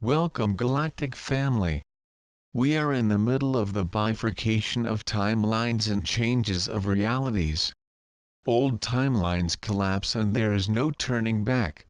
Welcome Galactic family. We are in the middle of the bifurcation of timelines and changes of realities. Old timelines collapse and there is no turning back.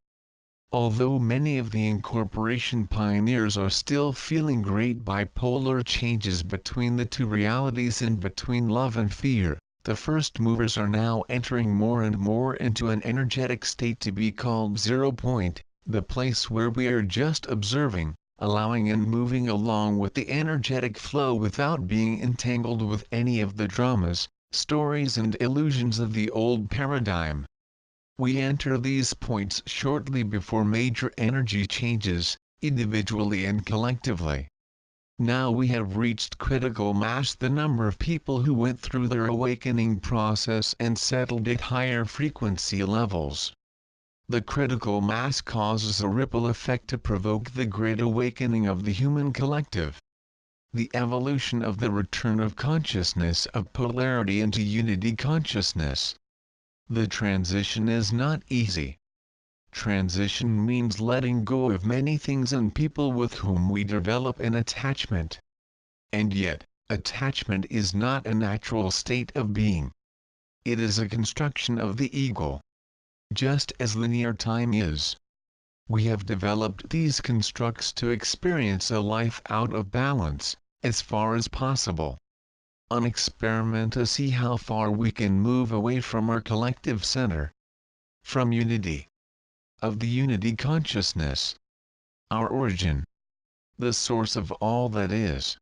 Although many of the incorporation pioneers are still feeling great bipolar changes between the two realities and between love and fear, the first movers are now entering more and more into an energetic state to be called 0 point, the place where we are just observing, allowing and moving along with the energetic flow without being entangled with any of the dramas, stories and illusions of the old paradigm. We enter these points shortly before major energy changes, individually and collectively. Now we have reached critical mass, the number of people who went through their awakening process and settled at higher frequency levels. The critical mass causes a ripple effect to provoke the great awakening of the human collective. The evolution of the return of consciousness of polarity into unity consciousness. The transition is not easy. Transition means letting go of many things and people with whom we develop an attachment. And yet, attachment is not a natural state of being. It is a construction of the ego. Just as linear time is. We have developed these constructs to experience a life out of balance, as far as possible. An experiment to see how far we can move away from our collective center. From unity. Of the unity consciousness. Our origin. The source of all that is.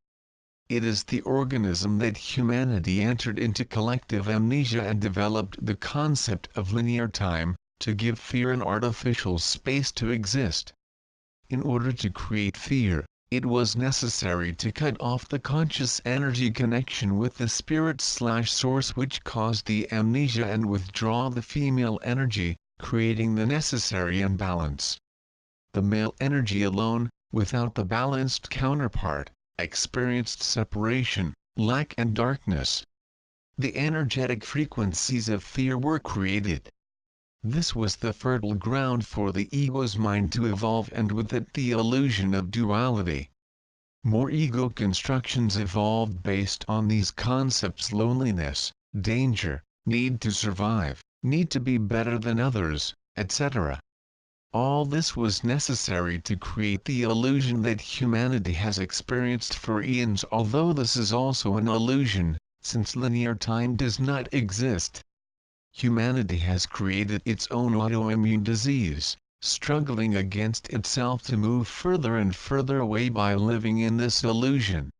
It is the organism that humanity entered into collective amnesia and developed the concept of linear time, to give fear an artificial space to exist. In order to create fear, it was necessary to cut off the conscious energy connection with the spirit/source, which caused the amnesia, and withdraw the female energy, creating the necessary imbalance. The male energy alone, without the balanced counterpart, experienced separation, lack and darkness. The energetic frequencies of fear were created. This was the fertile ground for the ego's mind to evolve, and with it the illusion of duality. More ego constructions evolved based on these concepts: loneliness, danger, need to survive, need to be better than others, etc. All this was necessary to create the illusion that humanity has experienced for eons, although this is also an illusion, since linear time does not exist. Humanity has created its own autoimmune disease, struggling against itself to move further and further away by living in this illusion.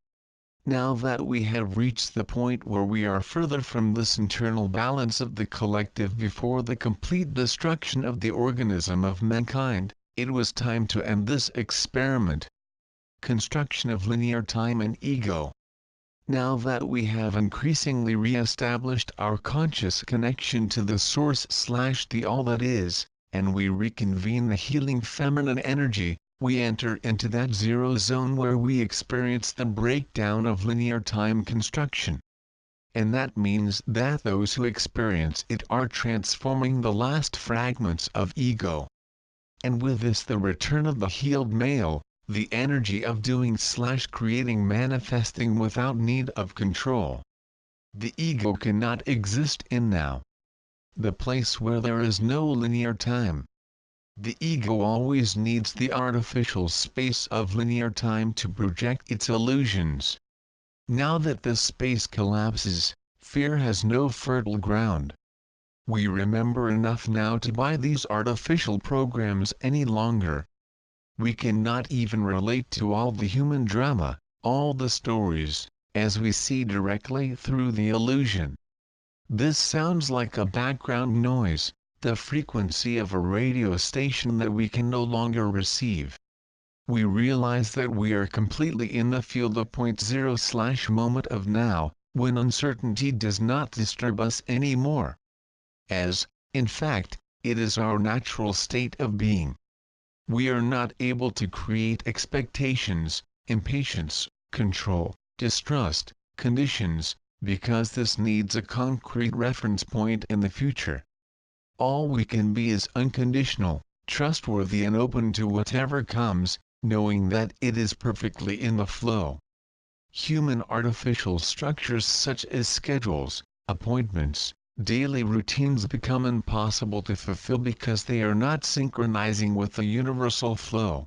Now that we have reached the point where we are further from this internal balance of the collective before the complete destruction of the organism of mankind, it was time to end this experiment. Construction of linear time and ego. Now that we have increasingly re-established our conscious connection to the source/the all that is, and we reconvene the healing feminine energy, we enter into that zero zone where we experience the breakdown of linear time construction. And that means that those who experience it are transforming the last fragments of ego. And with this the return of the healed male, the energy of doing/creating, manifesting without need of control. The ego cannot exist in now. The place where there is no linear time. The ego always needs the artificial space of linear time to project its illusions. Now that this space collapses, fear has no fertile ground. We remember enough now to buy these artificial programs any longer. We cannot even relate to all the human drama, all the stories, as we see directly through the illusion. This sounds like a background noise, the frequency of a radio station that we can no longer receive. We realize that we are completely in the field of point zero/moment of now, when uncertainty does not disturb us anymore. As, in fact, it is our natural state of being. We are not able to create expectations, impatience, control, distrust, conditions, because this needs a concrete reference point in the future. All we can be is unconditional, trustworthy and open to whatever comes, knowing that it is perfectly in the flow. Human artificial structures such as schedules, appointments, daily routines become impossible to fulfill because they are not synchronizing with the universal flow.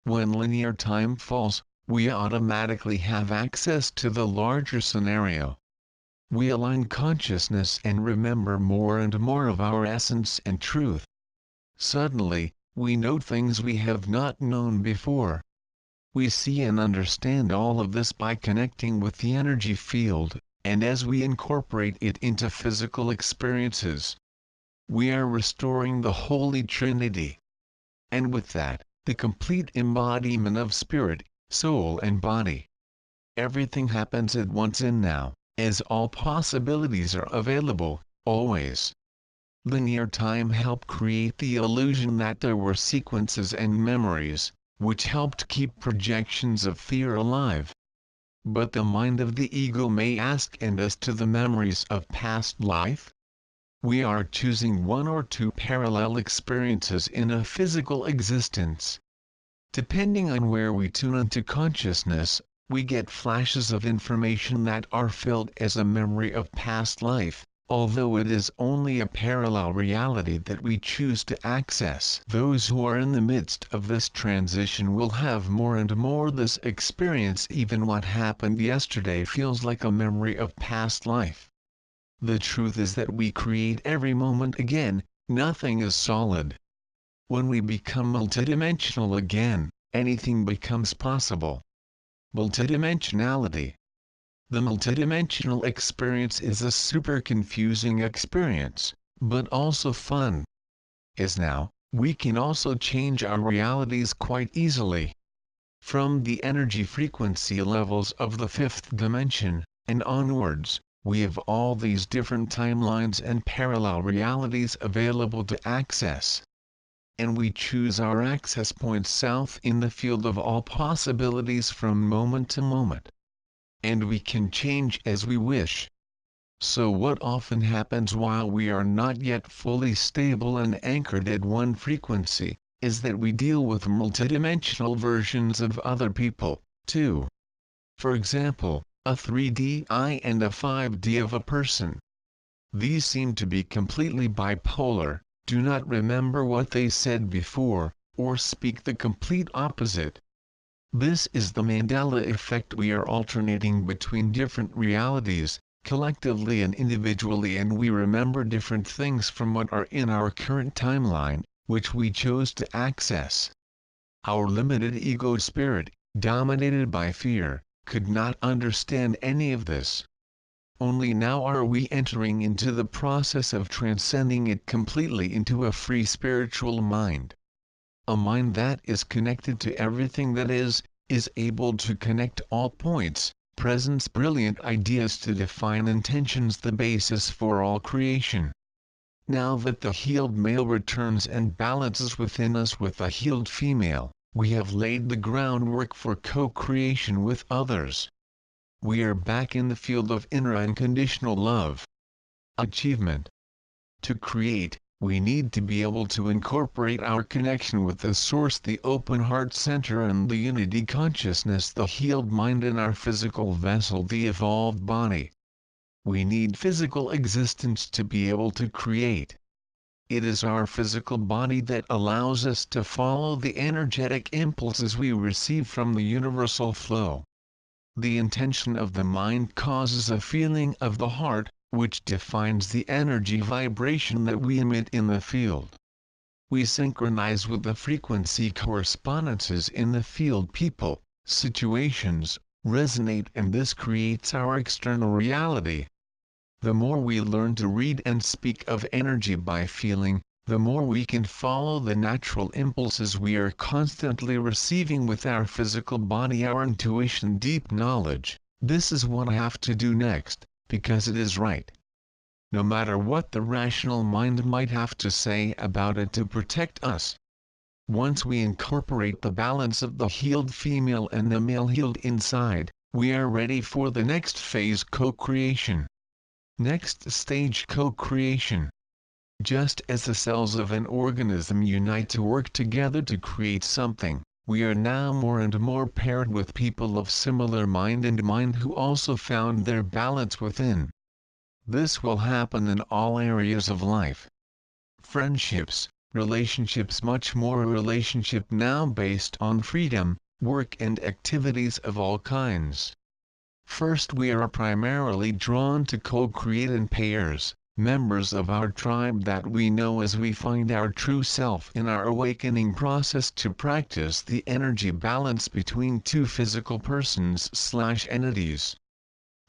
When linear time falls, we automatically have access to the larger scenario. We align consciousness and remember more and more of our essence and truth. Suddenly, we know things we have not known before. We see and understand all of this by connecting with the energy field, and as we incorporate it into physical experiences, we are restoring the Holy Trinity. And with that, the complete embodiment of spirit, soul and body. Everything happens at once and now, as all possibilities are available, always. Linear time helped create the illusion that there were sequences and memories, which helped keep projections of fear alive. But the mind of the ego may ask, and as to the memories of past life? We are choosing one or two parallel experiences in a physical existence. Depending on where we tune into consciousness, we get flashes of information that are felt as a memory of past life, although it is only a parallel reality that we choose to access. Those who are in the midst of this transition will have more and more this experience. Even what happened yesterday feels like a memory of past life. The truth is that we create every moment again, nothing is solid. When we become multidimensional again, anything becomes possible. Multidimensionality. The multidimensional experience is a super confusing experience, but also fun. As now, we can also change our realities quite easily. From the energy frequency levels of the fifth dimension, and onwards, we have all these different timelines and parallel realities available to access. And we choose our access point south in the field of all possibilities from moment to moment. And we can change as we wish. So what often happens while we are not yet fully stable and anchored at one frequency, is that we deal with multidimensional versions of other people, too. For example, a 3D I and a 5D of a person. These seem to be completely bipolar, do not remember what they said before, or speak the complete opposite. This is the Mandela Effect. We are alternating between different realities, collectively and individually, and we remember different things from what are in our current timeline, which we chose to access. Our limited ego spirit, dominated by fear, could not understand any of this. Only now are we entering into the process of transcending it completely into a free spiritual mind. A mind that is connected to everything that is able to connect all points, presents brilliant ideas to define intentions, the basis for all creation. Now that the healed male returns and balances within us with the healed female, we have laid the groundwork for co-creation with others. We are back in the field of inner unconditional love. Achievement. To create, we need to be able to incorporate our connection with the Source, the open heart center, and the unity consciousness, the healed mind in our physical vessel, the evolved body. We need physical existence to be able to create. It is our physical body that allows us to follow the energetic impulses we receive from the universal flow. The intention of the mind causes a feeling of the heart, which defines the energy vibration that we emit in the field. We synchronize with the frequency correspondences in the field. People, situations, resonate, and this creates our external reality. The more we learn to read and speak of energy by feeling, the more we can follow the natural impulses we are constantly receiving with our physical body, our intuition, deep knowledge. This is what I have to do next, because it is right. No matter what the rational mind might have to say about it to protect us. Once we incorporate the balance of the healed female and the male healed inside, we are ready for the next phase, co-creation. Next stage, co-creation. Just as the cells of an organism unite to work together to create something, We are now more and more paired with people of similar mind and mind who also found their balance within. This will happen in all areas of life. Friendships, relationships, much more a relationship now based on freedom, work and activities of all kinds. First, we are primarily drawn to co-create in pairs, members of our tribe that we know as we find our true self in our awakening process to practice the energy balance between two physical persons/entities.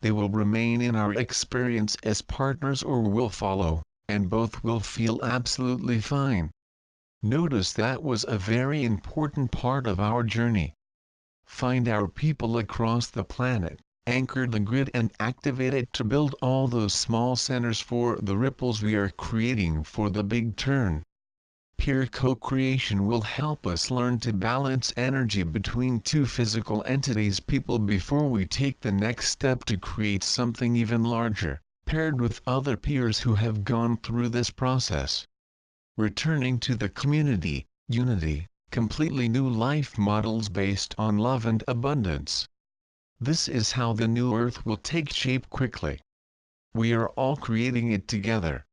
They will remain in our experience as partners or will follow, and both will feel absolutely fine. Notice that was a very important part of our journey. Find our people across the planet, anchor the grid and activate it to build all those small centers for the ripples we are creating for the big turn. Peer co-creation will help us learn to balance energy between two physical entities people before we take the next step to create something even larger, paired with other peers who have gone through this process. Returning to the community, unity, completely new life models based on love and abundance. This is how the new earth will take shape quickly. We are all creating it together.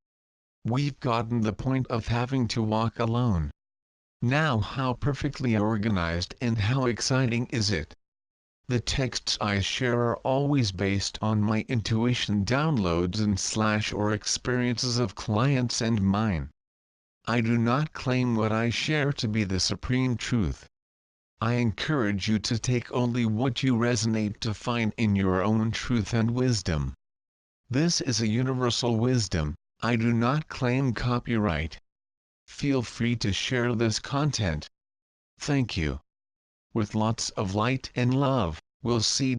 We've gotten the point of having to walk alone. Now how perfectly organized and how exciting is it? The texts I share are always based on my intuition downloads and or experiences of clients and mine. I do not claim what I share to be the supreme truth. I encourage you to take only what you resonate to find in your own truth and wisdom. This is a universal wisdom. I do not claim copyright. Feel free to share this content. Thank you. With lots of light and love, we'll see.